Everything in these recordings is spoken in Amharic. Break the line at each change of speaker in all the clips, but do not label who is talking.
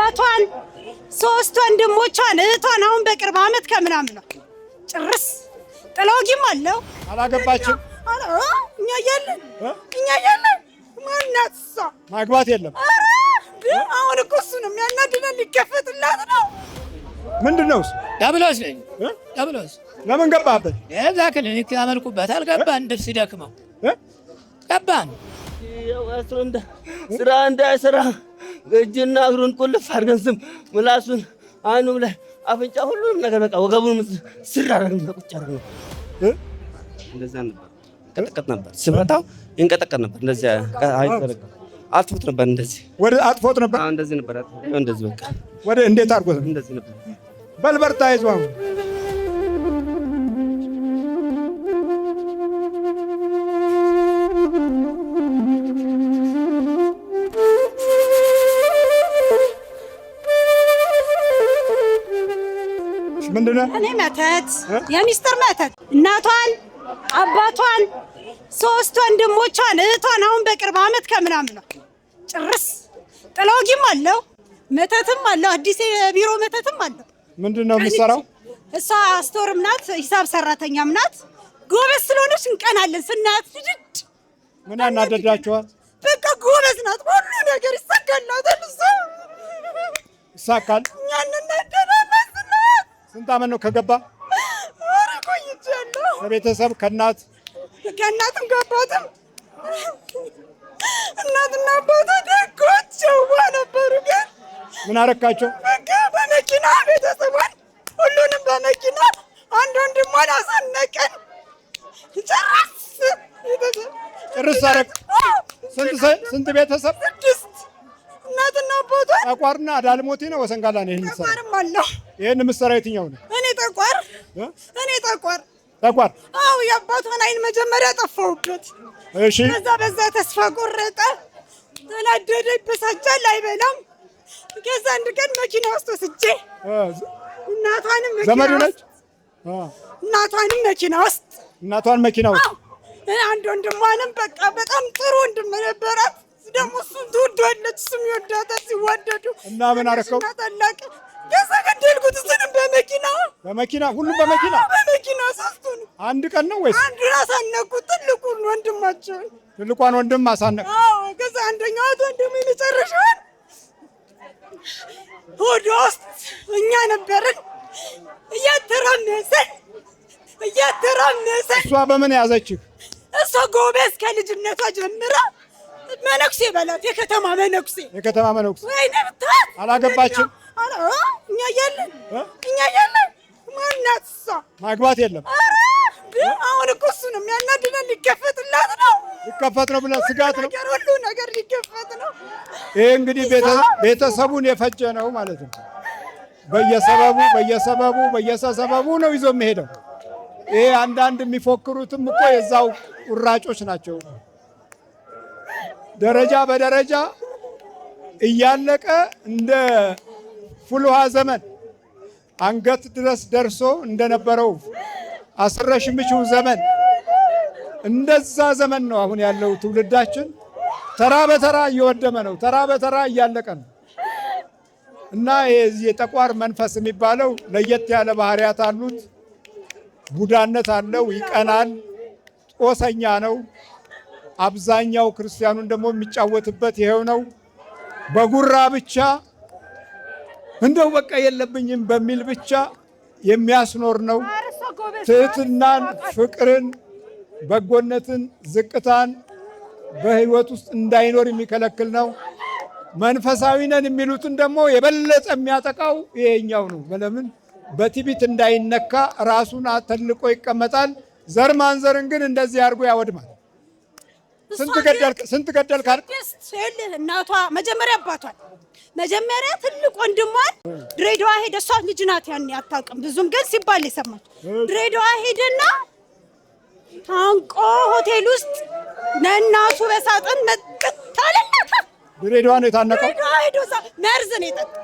አባቷን 3 ወንድሞቿን እህቷን አሁን በቅርብ አመት ከምናምን ነው ጭርስ ጥላውጊም አለው።
አላገባችም።
እኛ ያለን ማናትሳ
ማግባት የለም።
አሁን እኮ እሱ ነው የሚያናድደን። ሊከፈትላት ነው።
ምንድነው?
ዳብሎስ ነኝ። ዳብሎስ
ለምን ገባበት?
የዛ ክሊኒክ ያመልኩበታል። ገባን እንደዚህ ሲደክመው ገባን።
ስራ እንዳይሰራ እጅና እግሩን ቁልፍ አድርገን ስም ምላሱን አይኑም ላይ አፍንጫ ሁሉንም ነገር በቃ ወገቡን ስራ አድርገን ቁጭ አድርገን እንደዛ ነበር። ቀጥቀጥ ነበር ስመታው ይንቀጠቀጥ ነበር። እንደዚህ አይተረከም አጥፎት ነበር። እንደዚህ
ወደ አጥፎት ነበር።
እንደዚህ ነበር። እንደዚህ በቃ
ወደ እንዴት አድርጎት?
እንደዚህ ነበር።
በልበርታ ይዟው ምንድነው?
እኔ መተት የሚስጥር መተት እናቷን አባቷን 3 ወንድሞቿን እህቷን አሁን በቅርብ አመት ከምናምን ነው ጭርስ ጥላውጊም አለው። መተትም አለው። አዲስ የቢሮ መተትም አለው።
ምንድነው የሚሰራው?
እሷ ስቶርም ናት፣ ሂሳብ ሰራተኛም ናት። ጎበዝ ስለሆነች እንቀናለን ስናያት። ልጅ
ምን አናደዳችኋል?
በቃ ጎበዝ ናት፣ ሁሉ ነገር ይሳካላታል። እሷ
ይሳካል።
እኛን እናደዳለን።
ስንት አመት ነው ከገባ?
ኧረ ቆይቻለሁ።
ከቤተሰብ
ከእናትም ከአባትም እናትና አባቷ ደጎች ነበሩ። ግን
ምን አረካቸው?
በቃ በመኪና ቤተሰቧን ሁሉንም በመኪና አንድ ወንድሟን አሳነቀን።
ጭርስ አረግ። ስንት ቤተሰብ?
6 እናትና አባቷ።
ጠቋርና አዳልሞቴ ነው ወሰንጋላ ነው። ይሄን ምሰራ
ጠቋርም አለው።
ይሄን ምሰራ የትኛው ነው?
እኔ ጠቋር።
ጠቋር።
አዎ የአባቷን አይን መጀመሪያ ጠፋሁበት።
እሺ።
በዛ ተስፋ ቆረጠ፣ ተናደደ፣ ይበሳጫል፣ አይበላም። ከዛ አንድ ቀን መኪና ውስጥ ወስጄ እናቷን መኪና ውስጥ አንድ ወንድሟንም በቃ በጣም ጥሩ ወንድም ነበራት። ደግሞ እሱን ትወደዋለች፣ እሱም ይወዳታል። ሲዋደዱ
እና ምን አረከው?
ታላቅ ከዛ ገደልኩት። እሱንም በመኪና
ሁሉም በመኪና
3ቱን
አንድ ቀን ነው ወይስ?
አንዱን አሳነኩት።
ትልቋን ወንድም አሳነቁ።
አዎ። ከዛ አንደኛው ወንድም የመጨረሻውን ሆዷ ውስጥ እኛ ነበርን እያተራመሰን።
እሷ በምን ያዘችህ?
እሷ ጎበዝ ከልጅነቷ ጀምራ መነኩሴ በላት። የከተማ መነኩሴ።
ወይኔ ብታት። አላገባችም።
እኛ ያለን ማናት እሷ?
ማግባት የለም።
አሁን እኮ እሱ ነው የሚያናድደን። ሊከፈትላት ነው
ብለህ ስጋት ነው።
ሁሉ ነገር ሊከፈት ነው።
ይሄ እንግዲህ ቤተሰቡን የፈጀ ነው ማለት ነው። በየሰበቡ ነው ይዞ የሚሄደው። ይሄ አንዳንድ የሚፎክሩትም እኮ የዛው ቁራጮች ናቸው። ደረጃ በደረጃ እያለቀ እንደ ፍልውሃ ዘመን አንገት ድረስ ደርሶ እንደነበረው አስረሽ ምቹው ዘመን እንደዛ ዘመን ነው አሁን ያለው ትውልዳችን። ተራ በተራ እየወደመ ነው። ተራ በተራ እያለቀ ነው። እና የጠቋር መንፈስ የሚባለው ለየት ያለ ባህሪያት አሉት። ቡዳነት አለው፣ ይቀናል፣ ጦሰኛ ነው። አብዛኛው ክርስቲያኑን ደግሞ የሚጫወትበት ይሄው ነው። በጉራ ብቻ እንደው በቃ የለብኝም በሚል ብቻ የሚያስኖር ነው። ትህትናን፣ ፍቅርን፣ በጎነትን፣ ዝቅታን በህይወት ውስጥ እንዳይኖር የሚከለክል ነው። መንፈሳዊ ነን የሚሉትን ደግሞ የበለጠ የሚያጠቃው ይሄኛው ነው። ለምን? በትዕቢት እንዳይነካ ራሱን አተልቆ ይቀመጣል። ዘር ማንዘርን ግን እንደዚህ አድርጎ ያወድማል። ስንት ገደልክ?
እናቷ መጀመሪያ ትልቅ ወንድሟን ድሬዳዋ ሄደ። እሷ ልጅ ናት ያኔ አታውቅም ብዙም፣ ግን ሲባል የሰማች ድሬዳዋ ሄደና ታንቆ ሆቴል ውስጥ ለእናቱ በሳጥን መጥታለና
ድሬዳዋ ነው የታነቀው።
መርዝ ነው የጠጣው።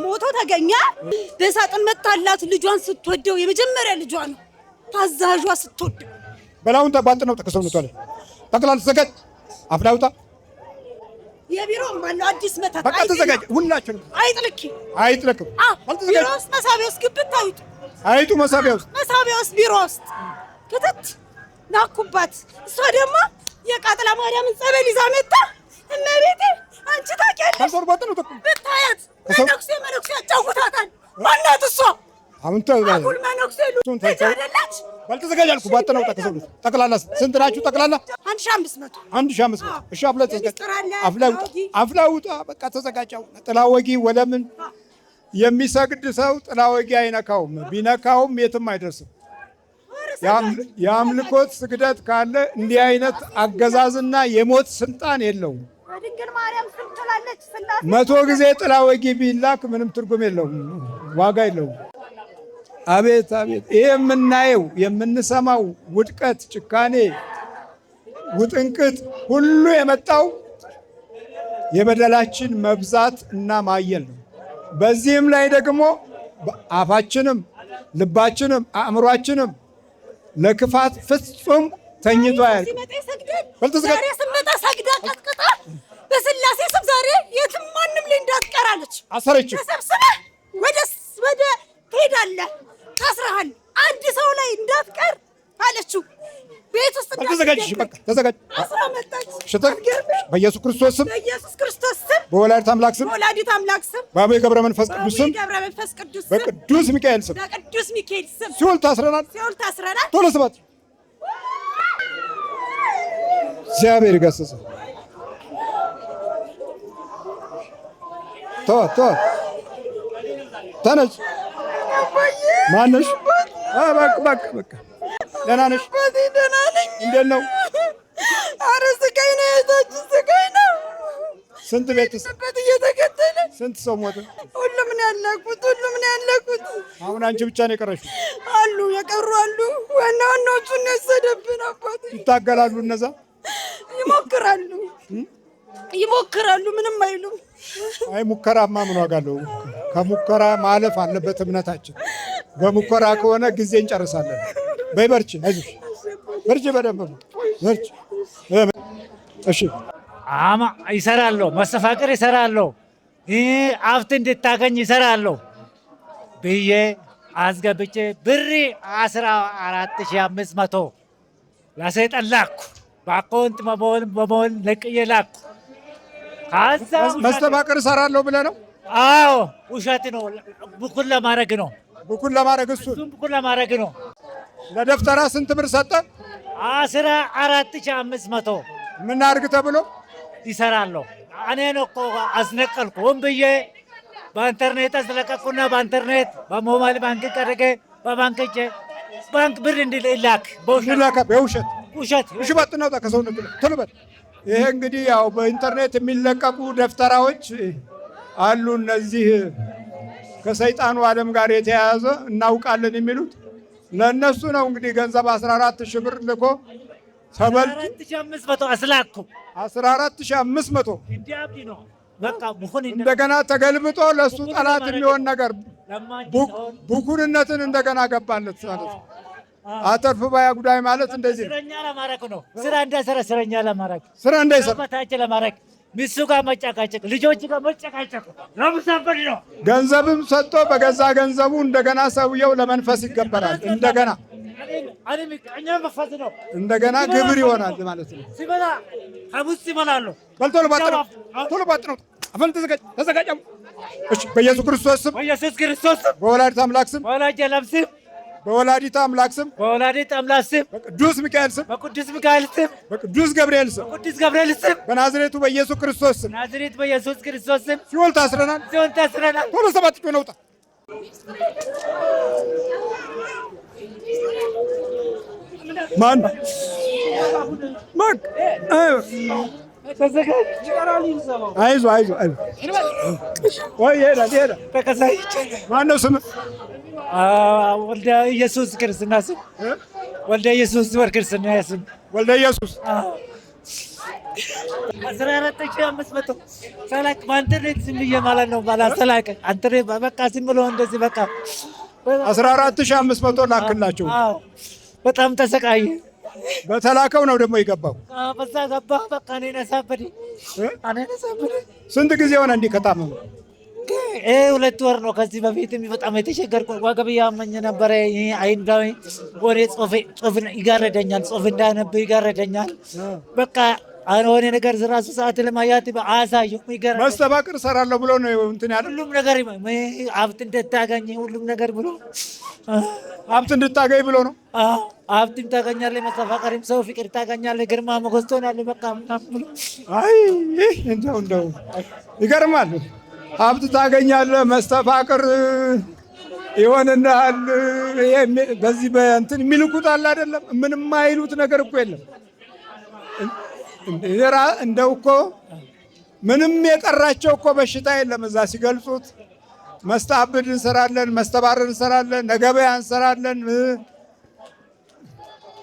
ሞቶ ተገኘ። በሳጥን መጣላት። ልጇን ስትወደው የመጀመሪያ ልጇ ነው። ታዛዧ ስትወደው
በላውን ተባንጥ ነው ተከሰውነቷል። ጠቅላላ ሰገድ አፍላውታ
የቢሮም ባለው አዲስ መተት
በቃ ተዘጋጅ። ሁላችንም አይጥልክ
ቢሮ ውስጥ መሳቢያ ውስጥ ግብት አይጡ
አይጡ መሳቢያ ውስጥ
ቢሮ ውስጥ ክትት ናኩባት። እሷ ደግሞ የቃጥላ ማርያምን ጸበል ይዛ መጣ። እመቤቴ አንቺ ታውቂያለሽ ብታያት መነኩሴ ያጫውታታል። ማናት እሷ?
አሁን
አጉል መነኩሴ አይደለች።
ባልተዘጋጅ አልኩ ባጠናው ጠቅላላ ስንት ናችሁ? ጠቅላላ
1500
እሺ አፍላውጣ በቃ ተዘጋጃው። ጥላ ወጊ ወለምን የሚሰግድ ሰው ጥላ ወጊ አይነካውም። ቢነካውም የትም አይደርስም። የአምልኮት ስግደት ካለ እንዲህ አይነት አገዛዝና የሞት ስልጣን የለውም።
ድንግል ማርያም ስም ትላለች።
100 ጊዜ ጥላ ወጊ ቢላክ ምንም ትርጉም የለውም፣ ዋጋ የለውም። አቤት አቤት! ይሄ የምናየው የምንሰማው ውድቀት፣ ጭካኔ፣ ውጥንቅጥ ሁሉ የመጣው የበደላችን መብዛት እና ማየል ነው። በዚህም ላይ ደግሞ አፋችንም ልባችንም አእምሯችንም ለክፋት ፍጹም ተኝቶ ያልቅ
ዛሬ ስመጣ ሰግዳ ቀጥቅጣ በስላሴ ስም ዛሬ የትም ማንም ላይ እንዳትቀራለች
አሰረች።
ተሰብስበህ ወደ ትሄዳለህ፣ ታስረሃል፣ አንድ ሰው ላይ እንዳትቀር አለችው። ቤት ውስጥ
ተዘጋጅሽ፣ በቃ ተዘጋጅ።
አስራ መጣች።
በኢየሱስ ክርስቶስ ስም በወላዲተ አምላክ ስም በአቡነ ገብረ መንፈስ ቅዱስ ስም በቅዱስ ሚካኤል ስም ሲኦል ታስረናል። ቶሎ ስባት። እግዚአብሔር ይገስጽ። ተነሽ። ማነሽ? በቃ ደህና ነሽ?
ደህና ነኝ።
እንዴት ነው?
ኧረ ስቃይ ነው፣ የእህታችን ስቃይ ነው።
ስንት ቤተሰብ
እየተከተለ
ስንት ሰው ሞተ?
ሁሉም ነው ያለቁት።
አሁን አንቺ ብቻ ነው የቀረሽው?
አሉ የቀሩ አሉ። ዋናዎቹን ነው የወሰደብን። አባት
ይታገላሉ። እነዛ
ይሞክራሉ፣ ምንም አይሉም።
አይ ሙከራማ ምን ዋጋ አለው? ከሙከራ ማለፍ አለበት እምነታችን። በሙከራ ከሆነ ጊዜ እንጨርሳለን። በይ በርቺ፣ አይዞሽ፣ በርቺ፣ በደንብ በርቺ። እሺ
ይሰራለሁ፣ መስተፋቅር ይሰራለሁ፣ ሀብት እንድታገኝ ይሰራለሁ ብዬ አስገብቼ ብሪ 14,500 ለሰይጣን ላኩ። በአካውንት በመሆን ነቅዬ ላኩ።
መስተፋቅር እሰራለሁ ብለህ ነው?
አዎ ውሸት ነው። ብኩን ለማድረግ ነው።
ብኩን ለማድረግ
ብኩን ለማድረግ ነው።
ለደፍተራ ስንት ብር ሰጠ?
14,500
ምን አድርግ ተብሎ
ይሰራለሁ። እኔን እኮ አስነቀልኩ። ብዬ በኢንተርኔት አስለቀቅኩና በኢንተርኔት በሞባይል ባንክ ቀደገ ባንክ ብር እንዲላክ
በውሸት እሺ፣ ባጥናውጣ ከሰውነት ቶሎ በል። ይሄ እንግዲህ ያው በኢንተርኔት የሚለቀቁ ደፍተራዎች አሉ። እነዚህ ከሰይጣኑ ዓለም ጋር የተያያዘ እናውቃለን የሚሉት ለእነሱ ነው። እንግዲህ ገንዘብ 14,000 ብር ልኮ
14,500 አስላኩ።
14,500 እንደገና ተገልብጦ ለሱ ጠላት የሚሆን ነገር ቡኩንነትን እንደገና ገባለት ማለት ነው። አተርፍ ባያ ጉዳይ ማለት እንደዚህ ነው።
ስራኛ ለማረክ ነው። ስራ እንዳይሰራ ስራኛ ለማረክ
ስራ እንዳይሰራ
በታች ለማረክ ሚስቱ ጋር መጨቃጨቅ፣ ልጆች ጋር መጨቃጨቅ ለምሳበድ ነው።
ገንዘብም ሰጥቶ በገዛ ገንዘቡ እንደገና ሰውየው ለመንፈስ ይገበራል። እንደገና ግብር ይሆናል ማለት ነው።
ሲበላ ከቡስ ይበላሉ።
ቶሎ ባጥ ነው። አፈን ተዘጋጅ። እሺ በኢየሱስ ክርስቶስ ስም በወላዲተ አምላክ ስም በወላዲተ አምላክ ስም በቅዱስ ሚካኤል ስም በቅዱስ ገብርኤል ስም በናዝሬቱ በኢየሱስ ክርስቶስ ስም ሲኦል ታስረናል። ቶሎ ሰባት ነውጣ። ማን አይዞህ ወይ ይሄዳል። ማነው ስምህ?
ወልደ ኢየሱስ ክርስትና ስም ወልደ ኢየሱስ ክርስትና ስም
ወልደ ኢየሱስ
14,500 ሰላክ በኢንተርኔት ዝም ብዬ ማለት ነው። ባላሰላክ ኢንተርኔት በቃ ዝም ብሎ እንደዚህ በቃ
14,500 ላክላቸው።
በጣም ተሰቃየ።
በተላከው ነው ደግሞ የገባው።
በዛ ገባ። በቃ እኔን አሳበደ።
ስንት ጊዜ ሆነ እንዲህ ከታመሙ?
2 ወር ነው። ከዚህ በፊትም በጣም የተቸገርኩ ወገብ ያመኝ ነበረ። አይን ዳይ ወሬ ጽሁፍ ይጋረደኛል፣ ጽሁፍ እንዳነብ ይጋረደኛል። በቃ አሁን ነገር ራሱ ሰዓት ለማያት አሳየው ይጋረደኛል።
መስተፋቅር እሰራለሁ ብሎ ነው እንትን ያለ
ሁሉም ነገር ሀብት እንድታገኝ ሁሉም ነገር ብሎ
ሀብት እንድታገኝ ብሎ ነው።
ሀብትም ታገኛለህ፣ መስተፋቅርም ሰው ፍቅር ታገኛለህ፣ ግርማ ሞገስ ትሆናለህ። በቃ ብሎ
አይ እንደው ይገርማል። ሀብት ታገኛለህ፣ መስተፋቅር ይሆንልሃል። በዚህ በእንትን የሚልኩት አለ አይደለም። ምንም አይሉት ነገር እኮ የለም። እንደው እኮ ምንም የቀራቸው እኮ በሽታ የለም። እዛ ሲገልጹት መስተአብድ እንሰራለን፣ መስተባረር እንሰራለን፣ ነገበያ እንሰራለን።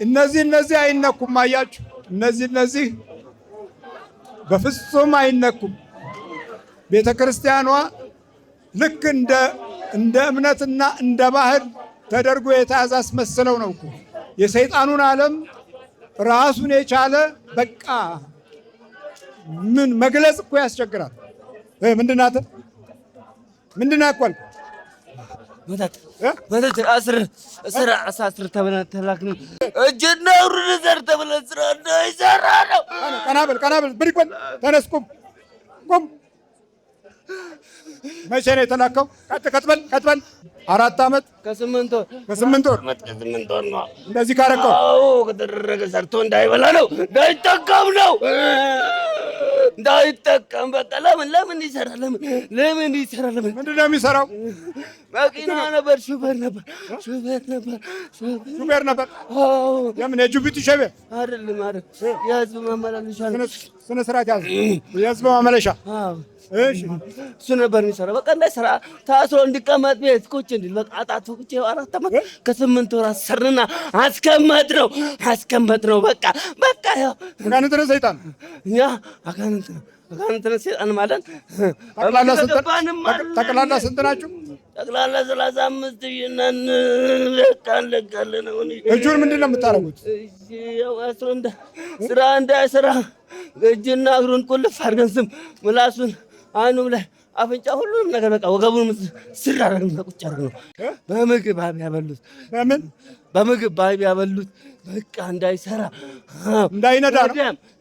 እነዚህ አይነኩም። አያችሁ፣ እነዚህ በፍጹም አይነኩም። ቤተ ክርስቲያኗ ልክ እንደ እምነትና እንደ ባህል ተደርጎ የተያዘ አስመስለው ነው እኮ የሰይጣኑን ዓለም ራሱን የቻለ በቃ ምን መግለጽ እኮ ያስቸግራል። ምንድናት ያኳል
መተት አስር ተብለን ተላክን። እጅና እግሩን ዘር ተብለን ስራ እንዳይሰራ ነው።
ቀና በል ብድግ በል ተነስ፣ ቁም። መቼ ነው የተላከው? ቀጥ በል 4 ዓመት ከ8 ወር
ነው።
እንደዚህ ካረከው
ከተደረገ ሰርቶ እንዳይበላ ነው፣ እንዳይጠቀም በቃ ለምን ይሰራል? ለምን ይሰራል?
ምንድን ነው የሚሰራው?
መኪና ነበር፣ ሹፌር ነበር።
የምን የጅቡቲ ሾፌር
አይደለም፣ የህዝብ ማመላለሻ ነው።
ስነ ስርዓት ያዝ። የህዝብ ማመላለሻ
እሱ ነበር የሚሰራው። በቃ እንዳይሰራ ታስሮ እንዲቀመጥ ቤት ቁጭ እንዲል በቃ አጣጥፎ ቁጭ 4 ዓመት ከ8 ወር አሰርና አስቀመጥ ነው። በቃ ያው
አጋንንት ነው ሰይጣን።
እኛ አጋንንት ነው ሰይጣን ማለት
ጠቅላላ ስንት ናችሁ?
ጠቅላላ 35 ነን። በቃ እንለቃለን።
እጁን ምንድን ነው የምታረጉት?
ስራ እንዳይሰራ እጅና እግሩን ቁልፍ አድርገን ምላሱን አይኑም ላይ አፍንጫ ሁሉንም ነገር በቃ ወገቡን ስር አደረግን። ቁጭ አደረግነው። በምግብ ያበሉት በቃ እንዳይሰራ
እንዳይነዳ ነው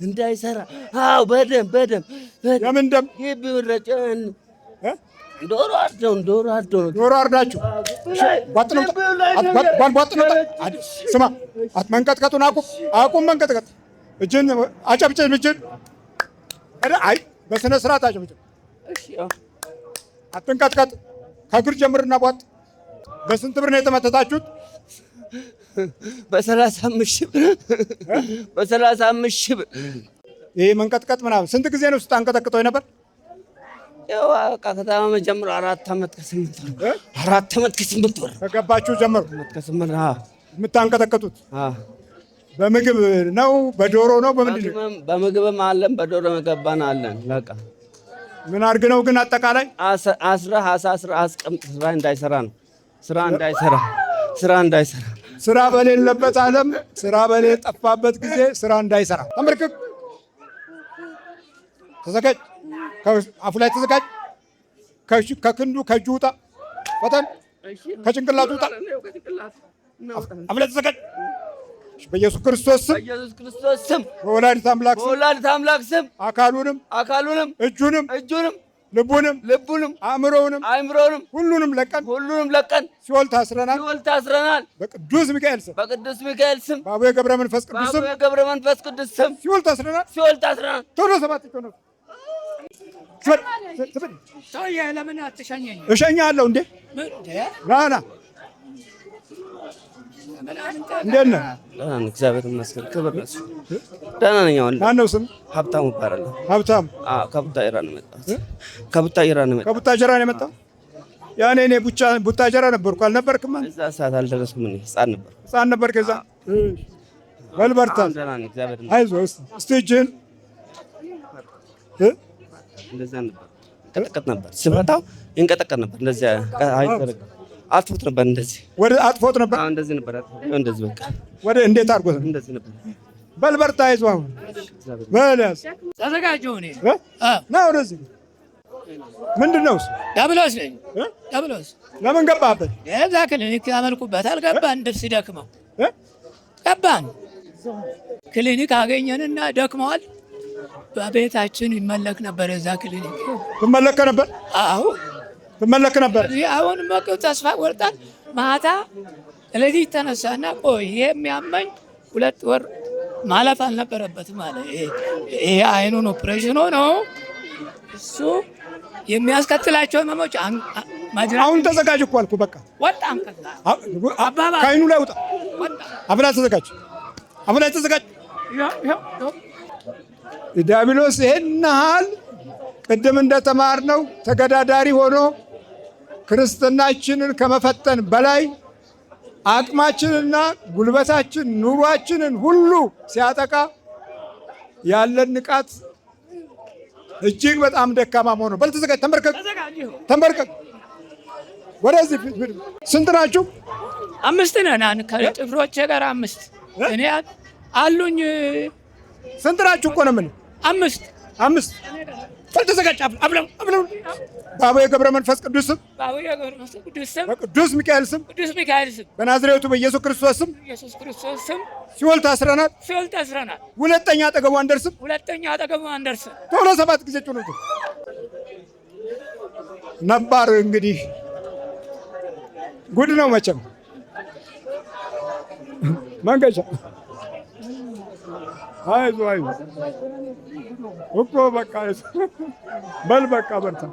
እንዳይሰራ። አዎ በደም
የምን ደም?
ይብረጨን ዶሮ
አርዳችሁ ቧጥ ነው። ስማ፣ መንቀጥቀጡን አቁም። መንቀጥቀጥ እጅን አጨብጭብ። አይ በስነ ስርዓት አጨብጭብ። አትንቀጥቀጥ። ከእግር ጀምርና ቧጥ። በስንት ብር ነው የተመተታችሁት?
በ35 ሺህ ብር።
ይሄ መንቀጥቀጥ ምናምን ስንት ጊዜ ነው ስታንቀጠቅጠው ነበር?
ያው ከተማ ጀምሮ 4 ዓመት ከ8 ወር
ከገባችሁ ጀምሮ የምታንቀጠቅጡት በምግብ ነው? በዶሮ ነው? በምንድን ነው?
በምግብም አለን፣ በዶሮ መገባን አለን። በቃ
ምን አድርግ ነው ግን አጠቃላይ
አስረህ አስቀምጥ። ስራ እንዳይሰራ
ስራ በሌለበት ዓለም ስራ በሌለበት ጊዜ ስራ እንዳይሰራ። ተመልከክ፣ ተዘጋጅ፣ አፉ ላይ ተዘጋጅ። ከክንዱ ከእጁ ውጣ፣ ፈተን ከጭንቅላቱ ውጣ፣ አፉ ላይ ተዘጋጅ። በኢየሱስ ክርስቶስ ስም በወላዲተ አምላክ ስም አካሉንም እጁንም ልቡንም አእምሮውንም ሁሉንም ለቀን ሲኦል ታስረናል። በቅዱስ ሚካኤል ስም በአቡነ ገብረ መንፈስ ቅዱስ ስም ሲኦል ታስረናል። ቶሎ 7 ቶሎ
ለምን አትሸኘኝ?
እሸኛለሁ እንዴ? ና እንዴት ነህ?
እግዚአብሔር ይመስገን። ክብር ነው። ደህና ነኝ።
ማነው ስም?
ሀብታሙ እባላለሁ።
ሀብታሙ?
ከቡታጅራ ነው የመጣሁት።
ከቡታጅራ ነው የመጣው? ያኔ እኔ ቡታጅራ ነበርኩ። አልነበርክም?
እዛ ሰዓት አልደረስኩም። እኔ ህፃን
ነበርክ? እዛ በል በርታ። አይዞህ። እስቲ እጅህን
እንደዛ ነበር። ይንቀጠቀጥ ነበር። ስመታው ይንቀጠቀጥ ነበር። እንደዚያ አጥፎት ነበር። እንደዚህ
ወደ አጥፎት ነበር።
እንደዚህ ነበር። እንደዚህ በቃ
ወደ እንዴት አድርጎት?
እንደዚህ ነበር።
በል በርታ፣ አይዞህ። አሁን በለስ
ተዘጋጀሁ እኔ
ና ወደዚህ። ምንድን ነው እሱ?
ዳብሎስ ነኝ። ዳብሎስ
ለምን ገባህበት?
የዛ ክሊኒክ ያመልኩበታል። ገባን ደስ ሲደክመው ገባን። ክሊኒክ አገኘንና ደክመዋል። በቤታችን ይመለክ ነበር። የዛ ክሊኒክ
ትመለክ ነበር?
አዎ
ትመለክ ነበር።
አሁን መቀው ተስፋ ቆርጠን ማታ ለሊት ተነሳና ቆይ የሚያመኝ 2 ወር ማለፍ አልነበረበትም አለ። ይሄ አይኑን ኦፕሬሽን ሆኖ እሱ የሚያስከትላቸው ህመሞች
አሁን ተዘጋጅ እኮ አልኩህ። በቃ
ወጣም ከዛ
ከአይኑ ላይ ውጣ። አብላ ተዘጋጅ፣ አብላ ተዘጋጅ። ዲያብሎስ ይሄን ያህል ቅድም እንደተማርነው ተገዳዳሪ ሆኖ ክርስትናችንን ከመፈተን በላይ አቅማችንና ጉልበታችን ኑሯችንን ሁሉ ሲያጠቃ ያለን ንቃት እጅግ በጣም ደካማ መሆኑ። በል ተዘጋጅ፣ ተንበርከክ፣ ተንበርከክ። ወደዚህ ስንት ናችሁ?
5 ነን። ከጭፍሮቼ ጋር 5 እኔ አሉኝ።
ስንት ናችሁ እኮ ነው የምልህ? 5 በል ተዘጋጅ። አብለው በአቡነ ገብረ መንፈስ ቅዱስ ስም፣ በቅዱስ ሚካኤል ስም፣ በናዝሬቱ በኢየሱስ ክርስቶስ ስም ሲኦል ታስረናል። ሁለተኛ አጠገቡ አንደርስም። ቶሎ 7 ጊዜ ጩኸት ነው። ነባር እንግዲህ ጉድ ነው መቼም መንገሻ። አይዞህ እኮ በቃ በል በቃ በርታ።